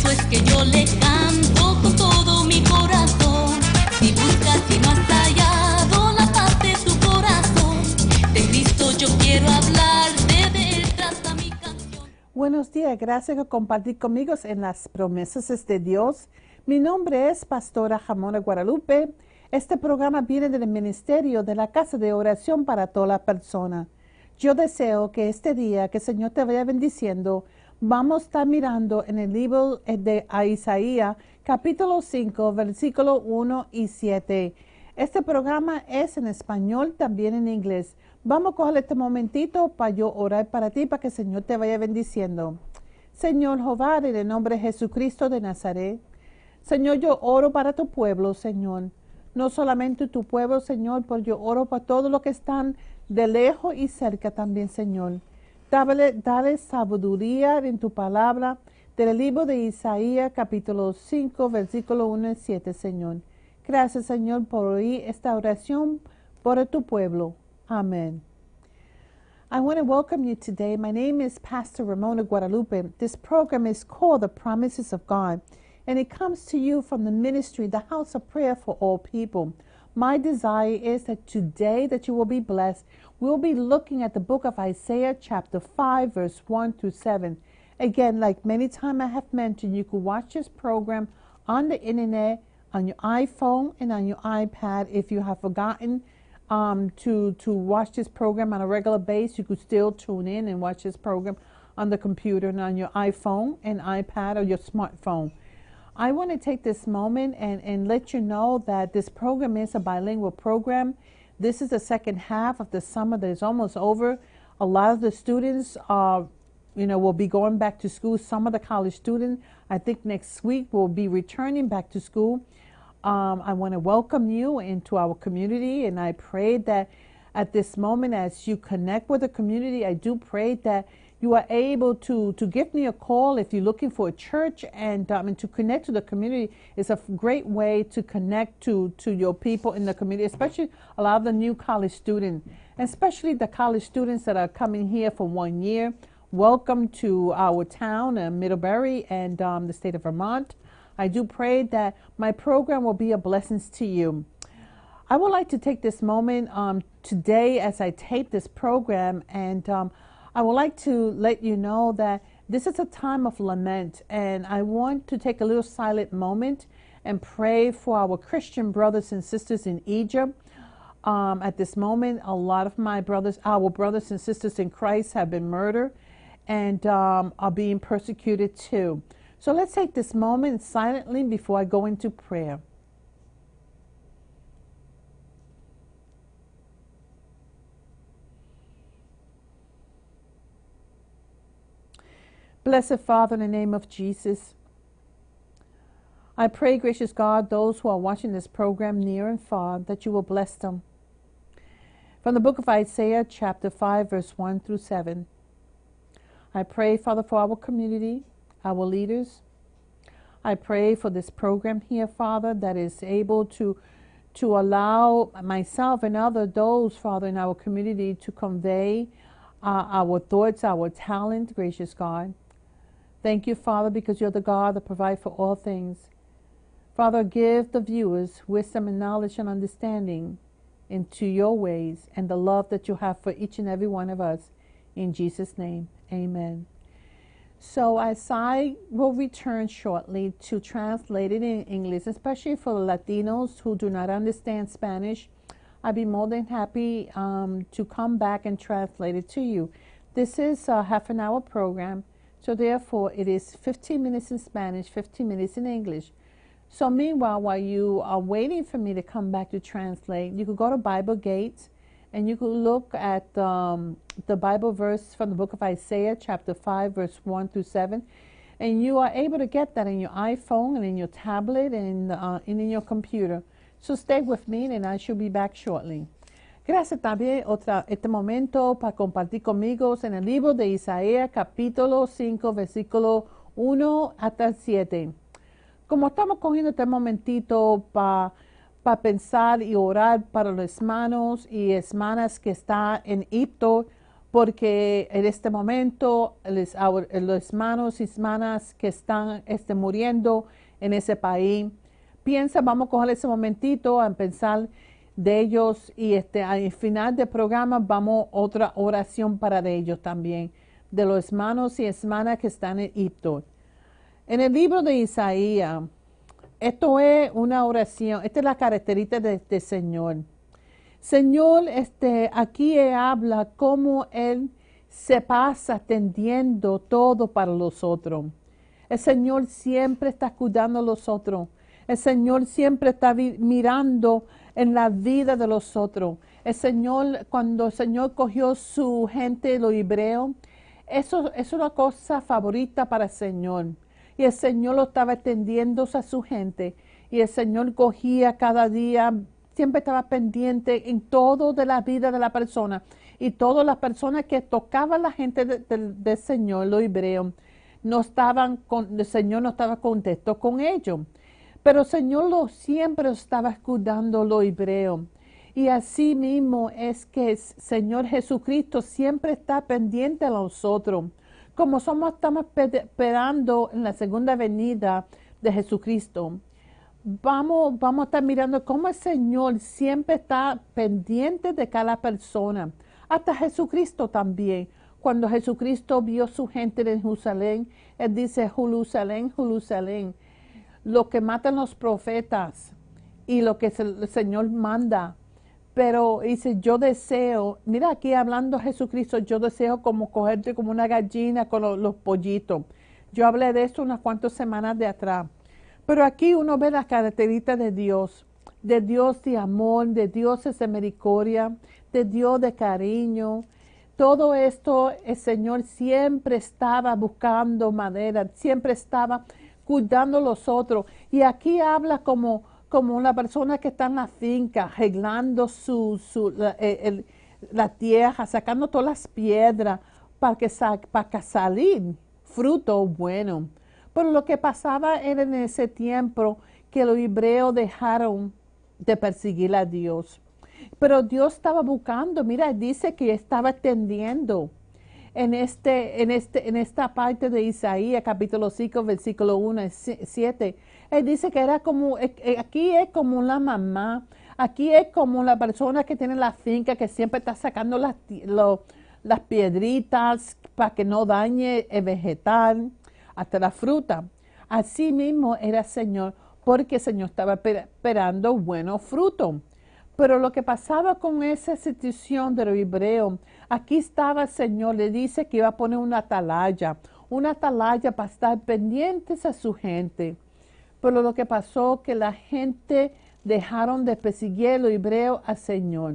eso es que yo le canto con todo mi corazón. Si buscas y no has hallado la paz de tu corazón, de Cristo yo quiero hablarte, de él trata mi canción. Buenos días, gracias por compartir conmigo en las promesas de Dios. Mi nombre es Pastora Jamona Guadalupe. Este programa viene del ministerio de la Casa de Oración para toda la persona. Yo deseo que este día, que el Señor te vaya bendiciendo. Vamos a estar mirando en el libro de Isaías, capítulo 5, versículo 1 y 7. Este programa es en español, también en inglés. Vamos a coger este momentito para yo orar para ti, para que el Señor te vaya bendiciendo. Señor Jehová, en el nombre de Jesucristo de Nazaret. Señor, yo oro para tu pueblo, Señor. No solamente tu pueblo, Señor, pero yo oro para todos los que están de lejos y cerca también, Señor. Dale sabiduría en tu palabra del libro de Isaías, capítulo 5, versículo 1 y 7, Señor. Gracias, Señor, por oír esta oración por tu pueblo. Amen. I want to welcome you today. My name is Pastor Ramona Guadalupe. This program is called The Promises of God, and it comes to you from the ministry, the House of Prayer for All People. My desire is that today that you will be blessed. We'll be looking at the book of Isaiah chapter 5, verse 1 through 7. Again, like many times I have mentioned, you can watch this program on the internet, on your iPhone and on your iPad. If you have forgotten to watch this program on a regular basis, you could still tune in and watch this program on the computer and on your iPhone and iPad or your smartphone. I want to take this moment and let you know that this program is a bilingual program. This is the second half of the summer that is almost over. A lot of the students will be going back to school. Some of the college students, I think next week, will be returning back to school. I want to welcome you into our community, and I pray that at this moment, as you connect with the community, I do pray that you are able to give me a call if you're looking for a church, and to connect to the community is a great way to connect to your people in the community, especially a lot of the new college students, especially the college students that are coming here for 1 year. Welcome to our town, Middlebury, and the state of Vermont. I do pray that my program will be a blessing to you. I would like to take this moment today as I tape this program, and I would like to let you know that this is a time of lament, and I want to take a little silent moment and pray for our Christian brothers and sisters in Egypt. At this moment, a lot of our brothers and sisters in Christ have been murdered and are being persecuted too. So let's take this moment silently before I go into prayer. Blessed Father, in the name of Jesus, I pray, gracious God, those who are watching this program near and far, that you will bless them. From the book of Isaiah, chapter 5, verse 1 through 7. I pray, Father, for our community, our leaders. I pray for this program here, Father, that is able to allow myself and those, Father, in our community to convey our thoughts, our talent, gracious God. Thank you, Father, because you're the God that provides for all things. Father, give the viewers wisdom and knowledge and understanding into your ways and the love that you have for each and every one of us. In Jesus' name, amen. So as I will return shortly to translate it in English, especially for the Latinos who do not understand Spanish, I'd be more than happy to come back and translate it to you. This is a half-an-hour program. So therefore, it is 15 minutes in Spanish, 15 minutes in English. So meanwhile, while you are waiting for me to come back to translate, you could go to Bible Gates and you could look at the Bible verse from the book of Isaiah, chapter 5, verse 1 through 7. And you are able to get that in your iPhone and in your tablet and in your computer. So stay with me and I shall be back shortly. Gracias también este momento para compartir conmigo en el libro de Isaías capítulo 5 versículo 1 hasta 7. Como estamos cogiendo este momentito para pensar y orar para los hermanos y hermanas que están en Egipto porque en este momento los hermanos y hermanas que están muriendo en ese país, vamos a coger ese momentito a pensar de ellos y al final del programa vamos a otra oración para de ellos también, de los hermanos y hermanas que están en Egipto. En el libro de Isaías, esto es una oración, esta es la característica de este Señor. Señor, aquí habla cómo Él se pasa atendiendo todo para los otros. El Señor siempre está cuidando a los otros. El Señor siempre está mirando en la vida de los otros. El Señor, cuando el Señor cogió su gente, los hebreos, eso es una cosa favorita para el Señor. Y el Señor lo estaba atendiendo a su gente. Y el Señor cogía cada día, siempre estaba pendiente en todo de la vida de la persona. Y todas las personas que tocaban la gente del Señor, los hebreos, el Señor no estaba contento con ellos. Pero el Señor siempre estaba escuchando los hebreos. Y así mismo es que el Señor Jesucristo siempre está pendiente a nosotros. Como estamos esperando en la segunda venida de Jesucristo, vamos a estar mirando cómo el Señor siempre está pendiente de cada persona. Hasta Jesucristo también. Cuando Jesucristo vio su gente en Jerusalén, Él dice, Jerusalén, Jerusalén, lo que matan los profetas y lo que el Señor manda. Pero dice, yo deseo, mira aquí hablando Jesucristo, yo deseo como cogerte como una gallina con los pollitos. Yo hablé de esto unas cuantas semanas de atrás. Pero aquí uno ve las características de Dios de amor, de Dios de misericordia, de Dios de cariño. Todo esto el Señor siempre estaba buscando manera, siempre estaba cuidando a los otros. Y aquí habla como una persona que está en la finca, arreglando la tierra, sacando todas las piedras para que salir fruto bueno. Pero lo que pasaba era en ese tiempo que los hebreos dejaron de perseguir a Dios. Pero Dios estaba buscando, mira, dice que estaba atendiendo en esta parte de Isaías, capítulo 5, versículo 1 y 7. Él dice que era como, aquí es como la mamá, aquí es como la persona que tiene la finca, que siempre está sacando las piedritas para que no dañe el vegetal, hasta la fruta. Así mismo era el Señor, porque el Señor estaba esperando buenos frutos. Pero lo que pasaba con esa situación de los hebreos, aquí estaba el Señor, le dice que iba a poner una atalaya para estar pendientes a su gente. Pero lo que pasó que la gente dejaron de perseguir a los hebreos al Señor.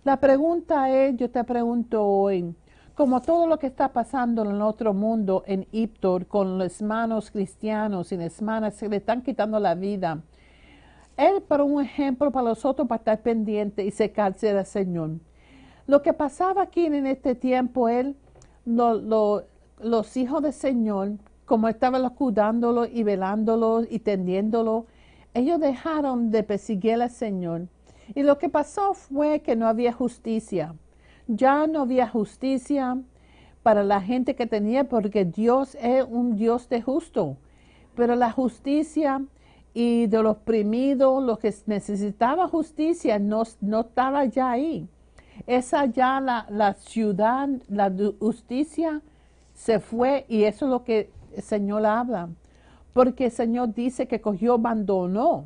La pregunta es, yo te pregunto hoy, como todo lo que está pasando en el otro mundo, en Egipto, con los hermanos cristianos y las hermanas que le están quitando la vida, Él, para un ejemplo para nosotros, para estar pendiente y secarse del Señor. Lo que pasaba aquí en este tiempo, los hijos del Señor, como estaban cuidándolos y velándolos y tendiéndolos, ellos dejaron de perseguir al Señor. Y lo que pasó fue que no había justicia. Ya no había justicia para la gente que tenía, porque Dios es un Dios de justo. Pero la justicia y de los oprimidos, los que necesitaban justicia, no estaba ya ahí. Esa ya la ciudad, la justicia se fue, y eso es lo que el Señor habla. Porque el Señor dice que abandonó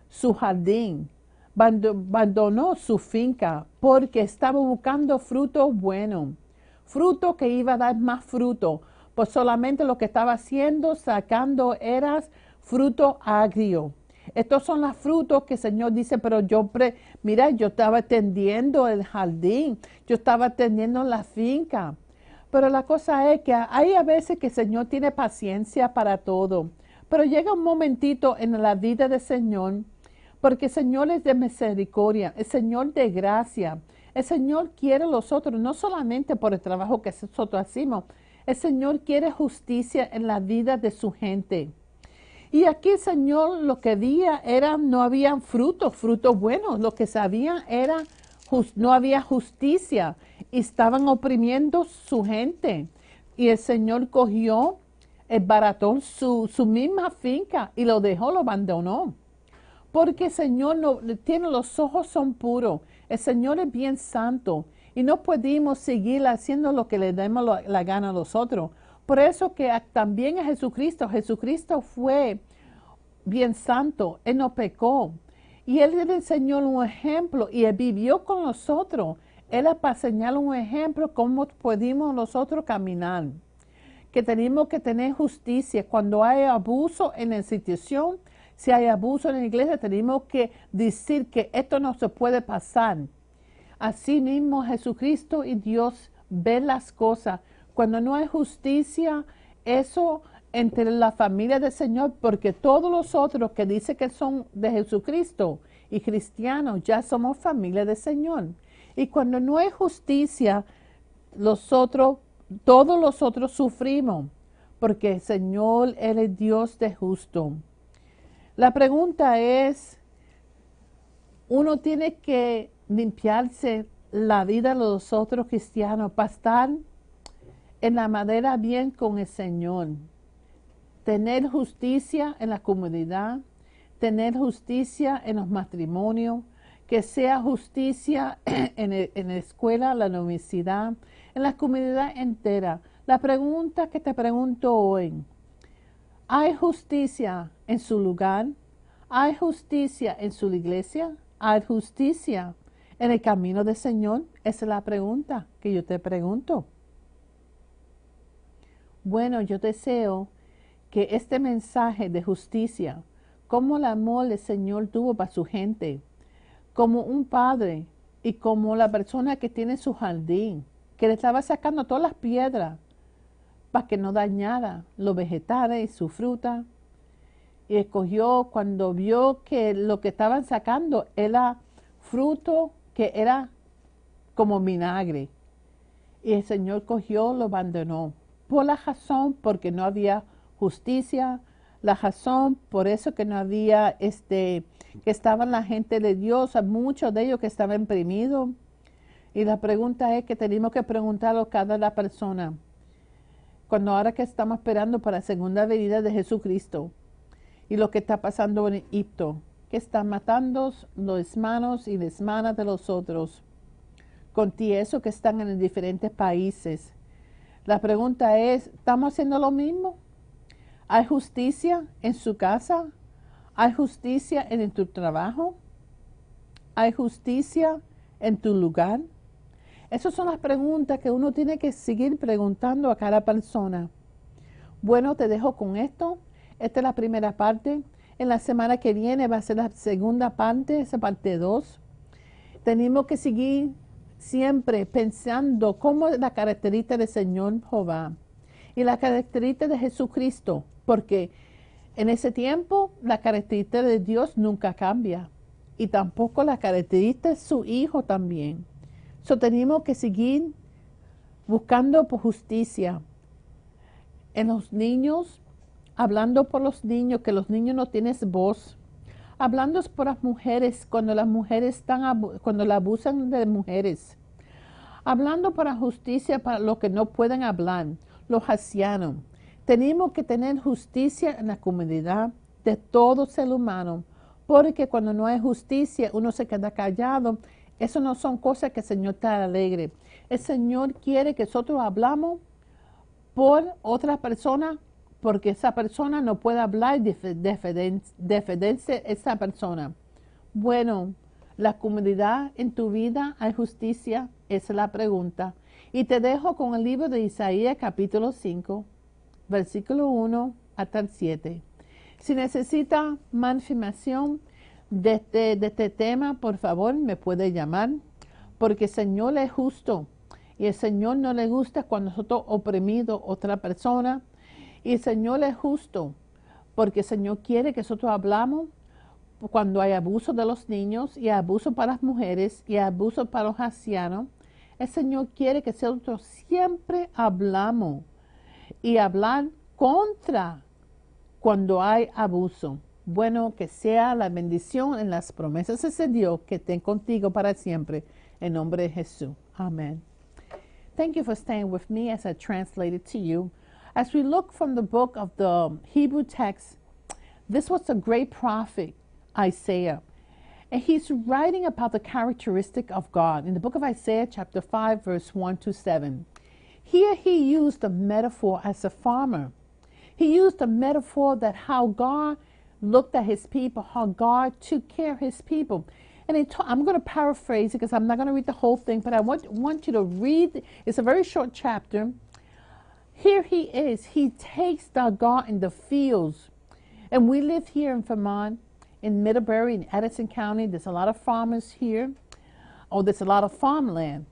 su jardín, abandonó su finca, porque estaba buscando fruto bueno, fruto que iba a dar más fruto. Pues solamente lo que estaba haciendo, sacando, era fruto agrio. Estos son los frutos que el Señor dice, pero yo estaba atendiendo el jardín, yo estaba atendiendo la finca. Pero la cosa es que hay a veces que el Señor tiene paciencia para todo. Pero llega un momentito en la vida del Señor, porque el Señor es de misericordia, el Señor de gracia. El Señor quiere a los otros, no solamente por el trabajo que nosotros hacemos. El Señor quiere justicia en la vida de su gente. Y aquí el Señor lo que había no había frutos buenos. Lo que sabían era, no había justicia. y estaban oprimiendo su gente. Y el Señor cogió, barató su misma finca y lo dejó, lo abandonó. Porque el Señor no tiene, los ojos son puros. El Señor es bien santo y no podemos seguir haciendo lo que le demos la gana a nosotros. Por eso que también a Jesucristo fue bien santo, Él no pecó. Y Él le enseñó un ejemplo y Él vivió con nosotros. Él es para enseñar un ejemplo cómo podemos nosotros caminar. Que tenemos que tener justicia. Cuando hay abuso en la institución, si hay abuso en la iglesia, tenemos que decir que esto no se puede pasar. Así mismo Jesucristo y Dios ven las cosas. Cuando no hay justicia, eso entre la familia del Señor, porque todos los otros que dicen que son de Jesucristo y cristianos, ya somos familia del Señor. Y cuando no hay justicia, todos los otros sufrimos, porque el Señor Él es Dios de justo. La pregunta es, uno tiene que limpiarse la vida de los otros cristianos para estar en la madera bien con el Señor. Tener justicia en la comunidad, tener justicia en los matrimonios, que sea justicia en la escuela, la universidad, en la comunidad entera. La pregunta que te pregunto hoy, ¿hay justicia en su lugar? ¿Hay justicia en su iglesia? ¿Hay justicia en el camino del Señor? Esa es la pregunta que yo te pregunto. Bueno, yo deseo que este mensaje de justicia, como el amor del Señor tuvo para su gente, como un padre y como la persona que tiene su jardín, que le estaba sacando todas las piedras para que no dañara los vegetales y su fruta, y escogió cuando vio que lo que estaban sacando era fruto que era como vinagre, y el Señor cogió, lo abandonó, por la razón porque no había justicia, la razón por eso que no había, que estaban la gente de Dios, muchos de ellos que estaban imprimidos. Y la pregunta es que tenemos que preguntarlo a cada persona, cuando ahora que estamos esperando para la segunda venida de Jesucristo, y lo que está pasando en Egipto, que están matando los hermanos y las hermanas de los otros, con eso que están en diferentes países. La pregunta es, ¿estamos haciendo lo mismo? ¿Hay justicia en su casa? ¿Hay justicia en tu trabajo? ¿Hay justicia en tu lugar? Esas son las preguntas que uno tiene que seguir preguntando a cada persona. Bueno, te dejo con esto. Esta es la primera parte. En la semana que viene va a ser la segunda parte, esa parte 2. Tenemos que seguir siempre pensando cómo es la característica del Señor Jehová y la característica de Jesucristo, porque en ese tiempo la característica de Dios nunca cambia y tampoco la característica de su Hijo también. Tenemos que seguir buscando por justicia en los niños, hablando por los niños, que los niños no tienen voz, hablando por las mujeres cuando las mujeres cuando la abusan de mujeres, hablando para justicia para los que no pueden hablar, los ancianos. Tenemos que tener justicia en la comunidad de todo ser humano, porque cuando no hay justicia uno se queda callado. Eso no son cosas que el Señor te alegre. El Señor quiere que nosotros hablamos por otra persona, porque esa persona no puede hablar y defenderse esa persona. Bueno, la comunidad en tu vida, ¿hay justicia? Esa es la pregunta. Y te dejo con el libro de Isaías capítulo 5, versículo 1 hasta el 7. Si necesita más información de este tema, por favor, me puede llamar, porque el Señor es justo y el Señor no le gusta cuando nosotros oprimimos a otra persona. Y el Señor es justo, porque el Señor quiere que nosotros hablamos cuando hay abuso de los niños y abuso para las mujeres y abuso para los ancianos. El Señor quiere que nosotros siempre hablamos y hablar contra cuando hay abuso. Bueno, que sea la bendición en las promesas de ese Dios que esté contigo para siempre. En nombre de Jesús. Amén. Thank you for staying with me as I translate it to you. As we look from the book of the Hebrew text, this was a great prophet, Isaiah. And he's writing about the characteristic of God in the book of Isaiah, chapter 5, verse 1 to 7. Here he used a metaphor as a farmer. He used a metaphor that how God looked at his people, how God took care of his people. And I'm going to paraphrase it because I'm not going to read the whole thing, but I want you to read. It's a very short chapter. Here he is. He takes the God in the fields. And we live here in Vermont, in Middlebury, in Edison County. There's a lot of farmers here. Oh, there's a lot of farmland.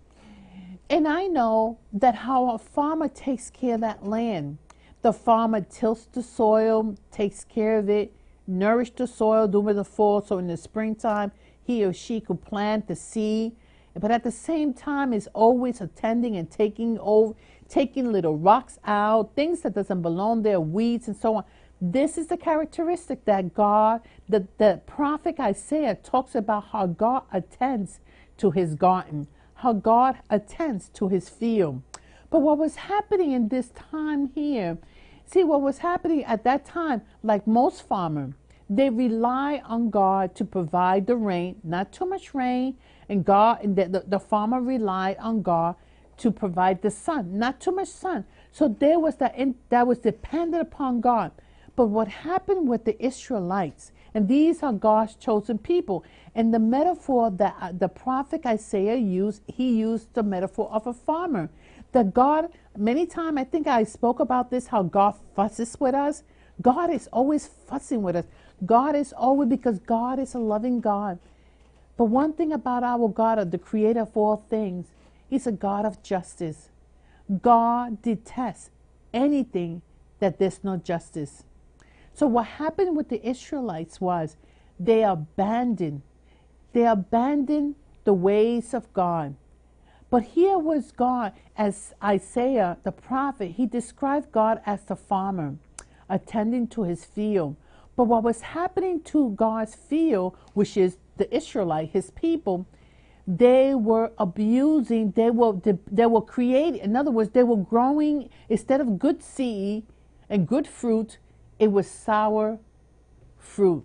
And I know that how a farmer takes care of that land. The farmer tilts the soil, takes care of it, nourish the soil during the fall, so in the springtime, he or she could plant the seed, but at the same time is always attending and taking little rocks out, things that doesn't belong there, weeds and so on. This is the characteristic that God, the prophet Isaiah talks about how God attends to his garden, how God attends to his field. But what was happening in this time here, see what was happening at that time, like most farmers, they rely on God to provide the rain, not too much rain, and the farmer relied on God to provide the sun, not too much sun. So there was that was dependent upon God. But what happened with the Israelites, and these are God's chosen people, and the metaphor that the prophet Isaiah used, he used the metaphor of a farmer. That God, many times I think I spoke about this, how God fusses with us. God is always fussing with us. God is always, because God is a loving God. But one thing about our God, the creator of all things, he's a God of justice. God detests anything that there's no justice. So what happened with the Israelites was they abandoned the ways of God. But here was God, as Isaiah, the prophet, he described God as the farmer, attending to his field. But what was happening to God's field, which is the Israelite, his people, they were abusing, they were creating, in other words, they were growing, instead of good seed and good fruit, it was sour fruit.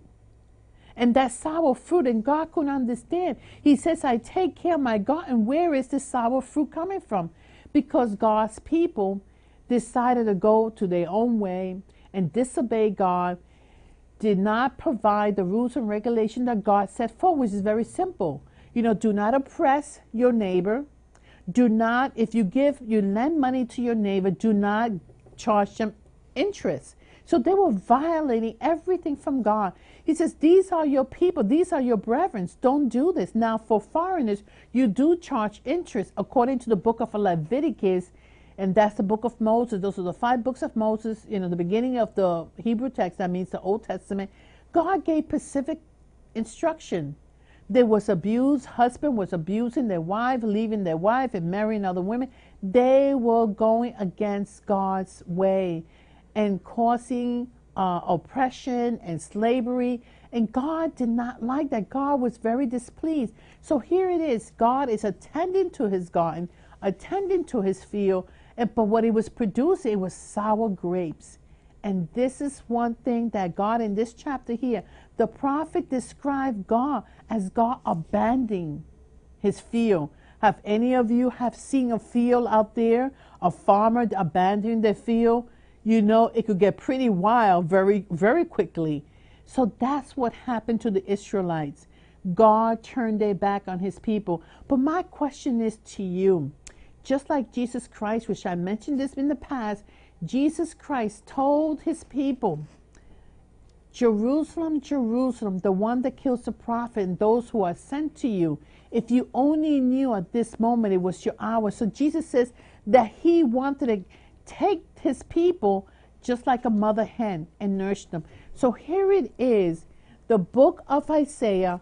And that sour fruit, and God couldn't understand. He says, I take care of my garden. Where is this sour fruit coming from? Because God's people decided to go to their own way and disobey God, did not provide the rules and regulations that God set forth, which is very simple. Do not oppress your neighbor. Do not, if you lend money to your neighbor, do not charge them interest. So they were violating everything from God. He says, these are your people. These are your brethren. Don't do this. Now, for foreigners, you do charge interest according to the book of Leviticus, and that's the book of Moses. Those are the 5 books of Moses, the beginning of the Hebrew text. That means the Old Testament. God gave specific instruction. There was abuse. Husband was abusing their wife, leaving their wife and marrying other women. They were going against God's way and causing oppression and slavery. And God did not like that. God was very displeased. So here it is. God is attending to his garden, attending to his field. But what he was producing, it was sour grapes. And this is one thing that God, in this chapter here, the prophet described God as God abandoning his field. Have any of you have seen a field out there, a farmer abandoning their field? It could get pretty wild very, very quickly. So that's what happened to the Israelites. God turned their back on his people. But my question is to you, just like Jesus Christ, which I mentioned this in the past, Jesus Christ told his people, Jerusalem, Jerusalem, the one that kills the prophet and those who are sent to you, if you only knew at this moment it was your hour. So Jesus says that he wanted to take his people just like a mother hen and nourish them. So here it is. The book of Isaiah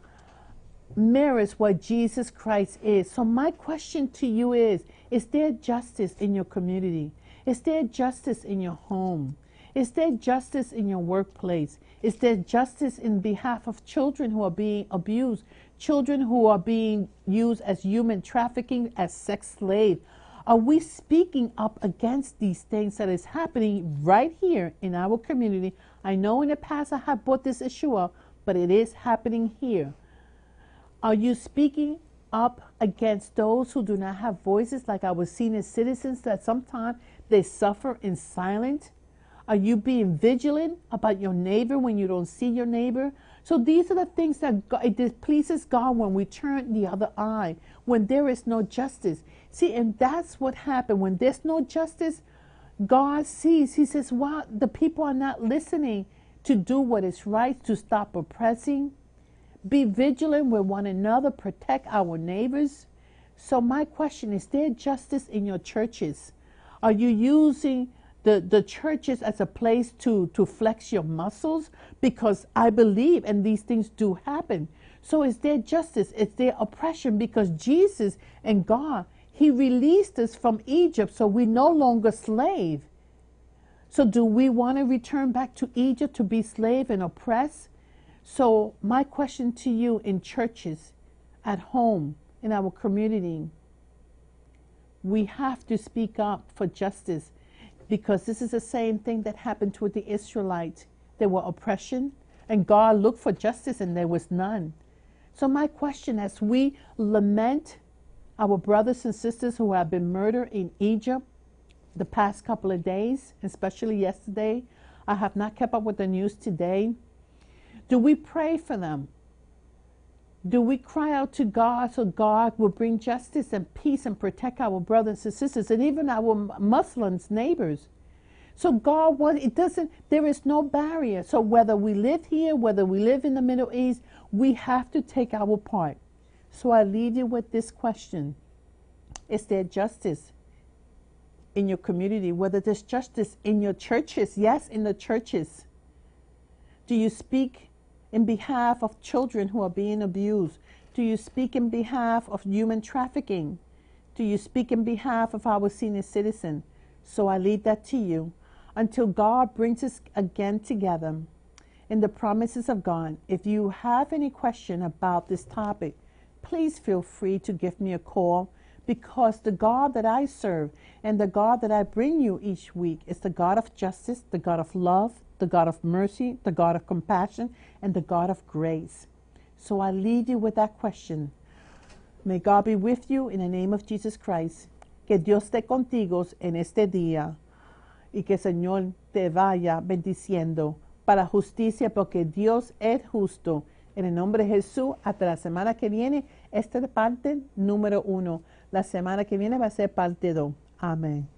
mirrors what Jesus Christ is. So my question to you is there justice in your community? Is there justice in your home? Is there justice in your workplace? Is there justice in behalf of children who are being abused? Children who are being used as human trafficking, as sex slaves? Are we speaking up against these things that is happening right here in our community? I know in the past I have brought this issue up, but it is happening here. Are you speaking up against those who do not have voices, like our senior citizens that sometimes they suffer in silence? Are you being vigilant about your neighbor when you don't see your neighbor? So these are the things that God, it displeases God when we turn the other eye, when there is no justice. See, and that's what happened. When there's no justice, God sees. He says, wow, the people are not listening to do what is right, to stop oppressing. Be vigilant with one another, protect our neighbors. So my question is there justice in your churches? Are you using the churches as a place to flex your muscles? Because I believe, and these things do happen. So is there justice? Is there oppression? Because Jesus and God, He released us from Egypt, so we're no longer slave. So do we want to return back to Egypt to be slave and oppressed? So my question to you in churches, at home, in our community, we have to speak up for justice, because this is the same thing that happened to the Israelites. There were oppression, and God looked for justice, and there was none. So my question, as we lament our brothers and sisters who have been murdered in Egypt the past couple of days, especially yesterday, I have not kept up with the news today. Do we pray for them? Do we cry out to God so God will bring justice and peace and protect our brothers and sisters and even our Muslims neighbors? So God wants, there is no barrier. So whether we live here, whether we live in the Middle East, we have to take our part. So I leave you with this question. Is there justice in your community? Whether there's justice in your churches? Yes, in the churches. Do you speak in behalf of children who are being abused? Do you speak in behalf of human trafficking? Do you speak in behalf of our senior citizen? So I leave that to you until God brings us again together in the promises of God. If you have any question about this topic, please feel free to give me a call, because the God that I serve and the God that I bring you each week is the God of justice, the God of love, the God of mercy, the God of compassion, and the God of grace. So I leave you with that question. May God be with you in the name of Jesus Christ. Que Dios esté contigo en este día y que el Señor te vaya bendiciendo para justicia, porque Dios es justo. En el nombre de Jesús, hasta la semana que viene, esta es parte número 1. La semana que viene va a ser parte 2. Amén.